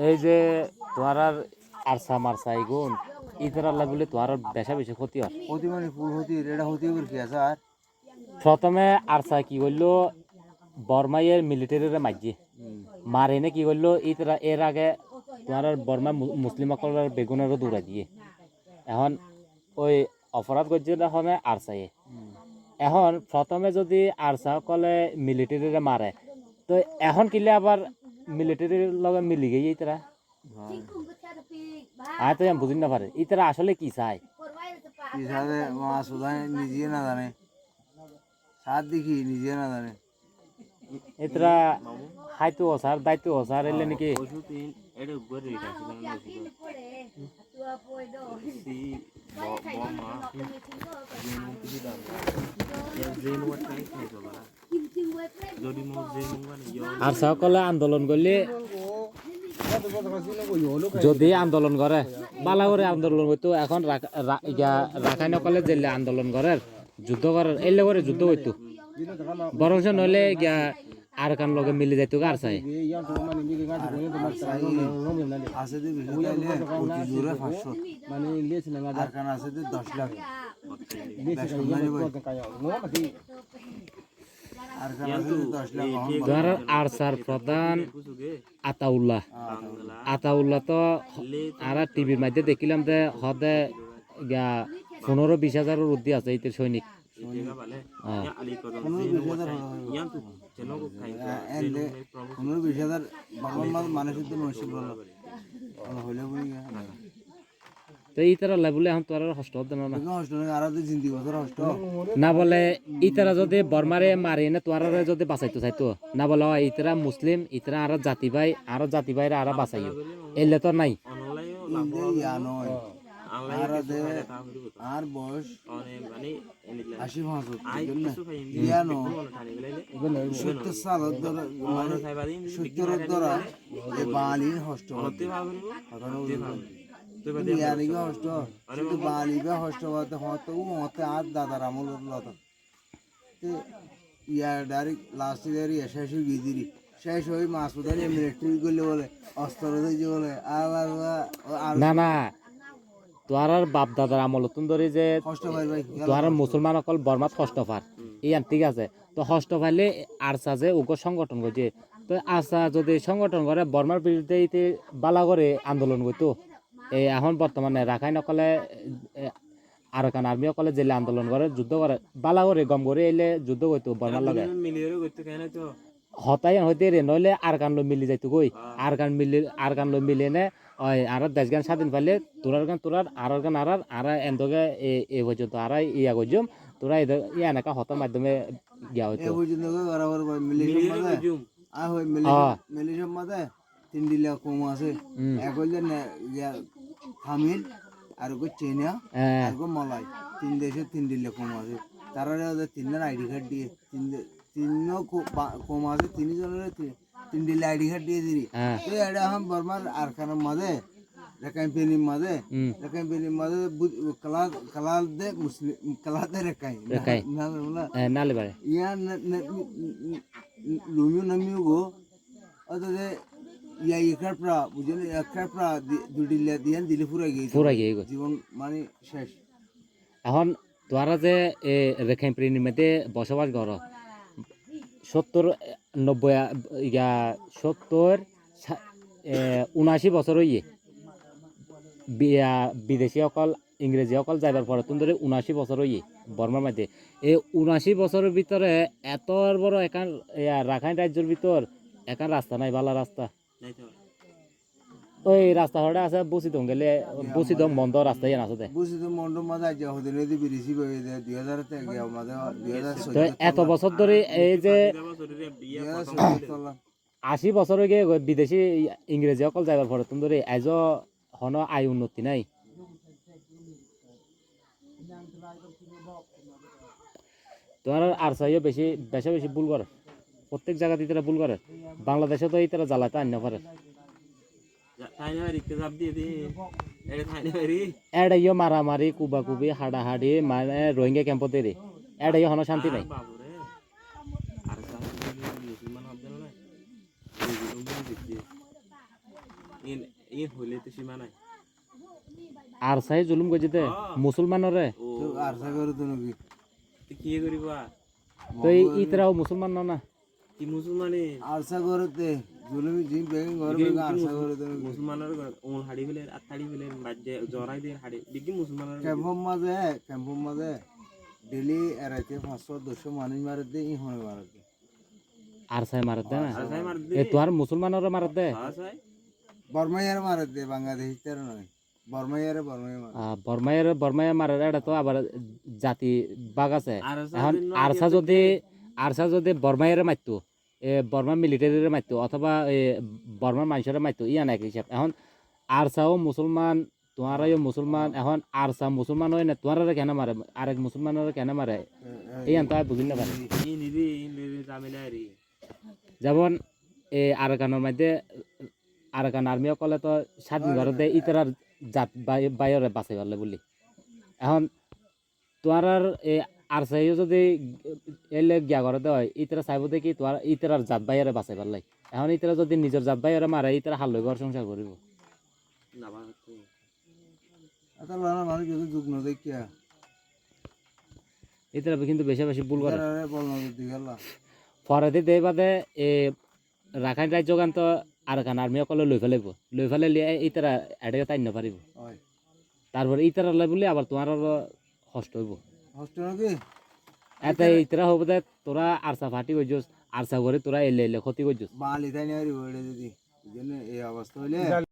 এই যে তোমার আর আরসা মারসা এগুন ইতার আল্লাহ বলে তোমার বেশা বেশি ক্ষতি হয় ক্ষতি মানে ফুল ক্ষতি এটা ক্ষতি করে কি আছে আর প্রথমে আরসা কি করলো বর্মাইয়ের মিলিটারিরে মারছে মারে নে কি করলো ইতারা এর আগে তোমার বর্মা মুসলিম সকলের বেগুনেরও দৌড়া দিয়ে এখন ওই অপরাধ করছে এখন আরসাইয়ে এখন প্রথমে যদি আরসা সকলে মিলিটারিরে মারে তো এখন কিলে আবার মিলিটারির লগে মিলি গিয়ে ইতারা আর তো বুঝি না পারে ইতারা আসলে কি চায় কি সাথে মাছ নিজে না জানে সাত দেখি নিজে না জানে এতরা হাইতো অসার দায়িত্ব অসার এলে নাকি আর সকলে আন্দোলন করলে যদি আন্দোলন করে বালা করে আন্দোলন করতো এখন রাখাইন কলে জেলে আন্দোলন করার যুদ্ধ করার এলে করে যুদ্ধ হইতো বরং নইলে গিয়া আর কান লগে মিলে যাইতো আর চাই আছে যে প্রতি জোরে 500 মানে লিয়েছে না আর কান আছে যে 10 লাখ আর কান আছে 10 লাখ তোমার আরসার প্রধান আতাউল্লাহ তো আর টিভির মধ্যে দেখিলাম যে হদে গা 15-20 হাজারের ঊর্ধ্বে আছে এই সৈনিক তো ইতারা বলে এখন তোর হস্ত হতে না বলে ইতারা যদি বর্মারে মারি না তোর যদি বাঁচাইতে চাইতো না বলে ইতারা মুসলিম ইতারা আর জাতি ভাইরা আর বাঁচাইও এলে তো নাই আর বয়স 80 সালের দ্বারা বালির হস্ত হস্ত বালিবে হস্ত হতো মতে আর দাদার আমল ইয়ার ডাইরেক্ট লাস্ট ইয়ার শেষ গিদিরি শেষ হয়ে মাসুদারি মিলিটারি করলে বলে অস্ত্র বলে না না তোর বাপ দাদার আমল তুন ধরে যে তোর মুসলমান অকল বর্মাত কষ্ট পার এই ঠিক আছে তো কষ্ট পাইলে আরসা যে উগ্র সংগঠন করছে তো আরসা যদি সংগঠন করে বর্মার বিরুদ্ধে বালা করে আন্দোলন করতো এই এখন বর্তমানে রাখাইন অকলে আরাকান আর্মি অকলে জেলে আন্দোলন করে যুদ্ধ করে বালা করে গম করে এলে যুদ্ধ করতো বর্মার লগে হতাই হইতে রে নইলে আরকান লো মিলি যাইতো কই আরকান লো মিলে নে ওই আর দেশ গান স্বাধীন পাইলে তোরার গান তোরার আর গান আর এন্দগে এই পর্যন্ত আর ইয়া করছম তোরা ইয়া নাকা হতার মাধ্যমে গিয়া হইতো মিলিশম মাঝে 3 ডিলা কম আছে এক হইলে তামিল আর চীনা আর মালাই 3 দেশে 3 ডিলা কম আছে তারা 3 আইডি কার্ড দিয়ে 3 কম আছে 3 জনের 3 ডিলা আইডি কার্ড দিয়ে দিই তো এটা এখন বর্মার আরকানের মাঝে রেখাইন পেনির মাঝে কালার দে মুসলিম কালার দে রেখাই নালে বারে ইয়া লুমিও নামিও গো অত ইয়া একার প্রা বুঝলি একার প্রা দুডিলা দিয়ান দিলে পুরা গিয়ে জীবন মানে শেষ এখন তোরা যে রেখাইন পেনির মধ্যে বসবাস কর 70-90 70-79 বছর হইয়ে বিদেশি অকল ইংরেজি অকল যাইবার পরে তুমি ধরে 79 বছর হইয়ে বর্মার মধ্যে এই 79 বছরের ভিতরে এত বড় এখান রাখাইন রাজ্যের ভিতর এখান রাস্তা নাই ভালো রাস্তা ওই রাস্তা হড়া আছে বসিদং গেলে বসিদং বন্ধ রাস্তা ইয়ে আছে বসিদং বন্ধ মাঝে যা হতে নদী বিদেশি 2000 থেকে মাঝে 2014 এত বছর ধরে এই যে 80 বছর হয়ে বিদেশি ইংরেজি অকল যাইবার পরে তুমি ধরে আজ হন আয় উন্নতি নাই তোমার আর চাইও বেশি ভুল করে প্রত্যেক জায়গাতে তারা ভুল করে বাংলাদেশে তো এই তারা জ্বালাতে আন্য পারে এড়াইও মারামারি কুবাকুবি হাডাহাডি মানে রোহিঙ্গা ক্যাম্পতে রে এড়াইও হন শান্তি নাই ইন হইলে তো সীমা নাই আর চাই জুলুম কৰিছে মুছলমানৰে তো আরসা করে তো নাকি তুই কি করিবা তো ইতরাও মুছলমান না কি মুসলমানে আরসা করতে জুলুমি জিন বেগিং ঘর বেগিং আরসা করে তো নাকি মুসলমানের ওন হাড়ি ফেলে আত্তাড়ি ফেলে বাজে জরাই দিয়ে হাড়ি বিগি মুসলমানের ক্যাম্পম মাঝে ডেলি এরাইতে 500-200 মানুষ মারে দে ই হনে মারে দে আর চাই মারত দে না আর সাই মার এ তোর মুছলমানরে মারত দে সাই বর্মাইয়ার মারে দে বাংলাদেশ তার নয় বর্মাইয়ার মারে বর্মায় মারে এটা তো আবার জাতি বাগ আছে আরসা এখন আরসা যদি বর্মাইরে মারতো বর্মা মিলিটারিরে মারতো অথবা বর্মার মানুষের মারতো ইয়া নাই হিসাব এখন আরসাও মুসলমান তোমারাও মুসলমান এখন আরসা মুসলমান হয় না তোমারা কেন মারে আরেক মুসলমানের কেন মারে এই আনতে বুঝি না পারে ইন দিদি জামিলা রে যেমন আরাকানের মধ্যে আরাকান আর্মি কলে তো স্বাধীন ঘরে দেয় ইতার জাত বাইরে বাঁচাই পারলে বলি এখন তোমার আরসাইও যদি এলে গিয়া করে দেওয়া হয় ইতারা চাইব দেখি তোমার ইতার জাত বাইরে বাঁচাই পারলাই এখন ইতারা যদি নিজের জাত বাইরে মারে ইতারা হাল লই ঘর সংসার করিব না বাবা আতা লানা মানুষ যদি যুগ ন দেখিয়া ইতারা কিন্তু বেশি বেশি ভুল করে আরে বল না দি গেলা পরে দেই বাদে রাখাইন রাজ্য গান তো আরাকান আর্মি কলে লই ফেলে লিয়ে ইতারা এটাকে তাই না পারিব হয় তারপরে ইতারা লাই বলি আবার তোমার কষ্ট হইব হস্ত নাকি এতে ইতারা হবো দে তোরা আরসা ফাটি করছিস আরসা করে তোরা এলে ক্ষতি করছিস বাঙালি তাই নিয়ে যদি এই অবস্থা হইলে